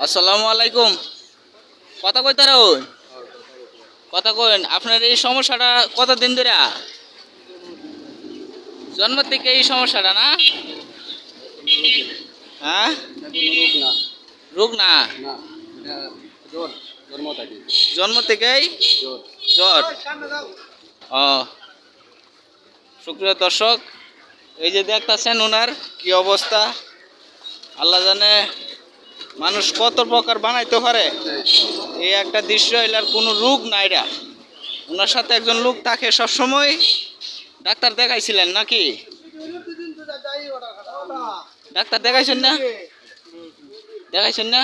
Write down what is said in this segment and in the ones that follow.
আসসালামু আলাইকুম। কথা কই তারা ওই কথা কইন, আপনার এই সমস্যাটা কতদিন ধরে? জন্ম থেকে এই সমস্যাটা না? হ্যাঁ, রোগ না, জন্ম থেকেই জ্বর। ও, সুপ্রিয় দর্শক, এই যে দেখতেছেন ওনার কি অবস্থা, আল্লাহ জানে মানুষ কত প্রকার বানাইতে পারে। এই একটা দৃশ্য, এলার কোনো রোগ নাই। এটা ওনার সাথে একজন লোক থাকে সবসময়। ডাক্তার দেখাইছিলেন নাকি? ডাক্তার দেখাইছেন না? দেখাইছেন না?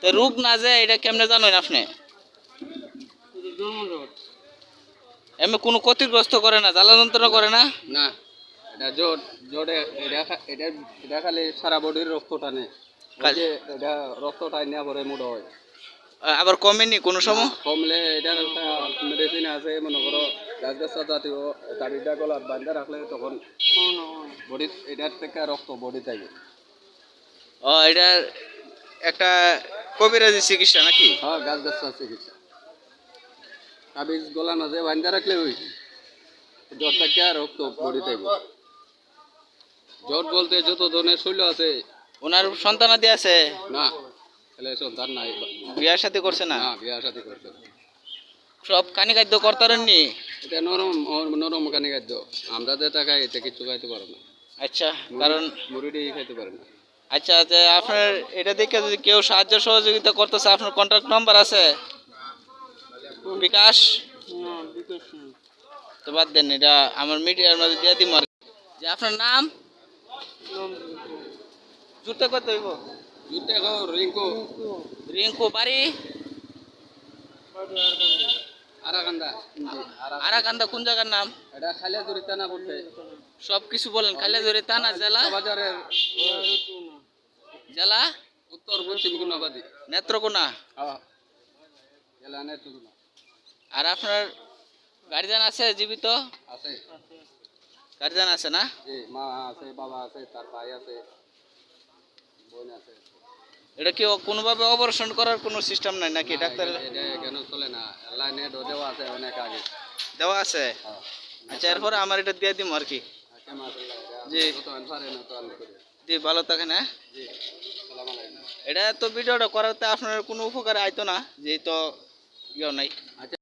তো রোগ না যে এটা কেমনে জানেন আপনি? এমনি কোনো ক্ষতিগ্রস্ত করে না, জ্বালা যন্ত্রণা করে না? না, এটা জোর জোরে এটা খালি সারা বডির রক্ত টানে। এটা রক্ত টাইনে পরে মুড হয়। আবার কমেনি কোনো সময়? কমলে এটার একটা মেডিসিন আছে, মনে করো গাছ জাতীয় দাড়িটা গলাত বান্ধা রাখলে তখন বডি এটার থেকে রক্ত বডি থাকে। ও, এটা একটা কবিরাজি চিকিৎসা নাকি? হ্যাঁ, গাছ চিকিৎসা। তাবিজ গলার মাঝে বান্ধা রাখলে ওই জ্বর থেকে রক্ত বডি থাকে। জ্বর বলতে যত ধরনের শৈল আছে। ওনার সন্তানাদি আছে? না, ছেলে সন্তান নাই। বিয়ার সাথে করছে না? না, বিয়ার সাথে করছে। সব কানি খাদ্য করতারেননি? এটা নরম নরম কানি খাদ্য। আমরা যে টাকা এটা কিছু খাইতে পারে না। আচ্ছা, কারণ মুড়িটি খাইতে পারে না। আচ্ছা আচ্ছা, আপনার এটা দেখে যদি কেউ সাহায্য সহযোগিতা করতেছে, আপনার কন্ট্যাক্ট নাম্বার আছে? বিকাশ? তো বাদ দেন, এটা আমার মিডিয়ার মাঝে দিয়ে দিম আর। যে আপনার নাম জুতে কত হইব? জুতে রিঙ্কু। রিঙ্কু, বাড়ি? আরাকান্দা। আরাকান্দা কোন জায়গার নাম? এটা খালিয়াজুরি থানা পড়ছে। সব কিছু বলেন। খালিয়াজুরি থানা, জেলা? বাজারের জেলা উত্তর পশ্চিম গুণাবাদী। নেত্রকোনা। হ্যাঁ, জেলা নেত্রকোনা। আর আপনার গার্জিয়ান আছে জীবিত? আছে। গার্জিয়ান আছে না? জি, মা আছে, বাবা আছে, তার ভাই আছে, বোন আছে। এটা কি কোনোভাবে অপারেশন করার কোনো সিস্টেম নাই নাকি ডাক্তার? এটা কেন চলে না, লাইনে দেওয়া আছে অনেক আগে। দেওয়া আছে? আচ্ছা, এরপরে আমার এটা দিয়ে দিম আর কি। জি জি, ভালো থাকেন। হ্যাঁ, এটা তো ভিডিওটা করাতে আপনার কোনো উপকারে আইতো না, যেহেতু ইয়েও নাই।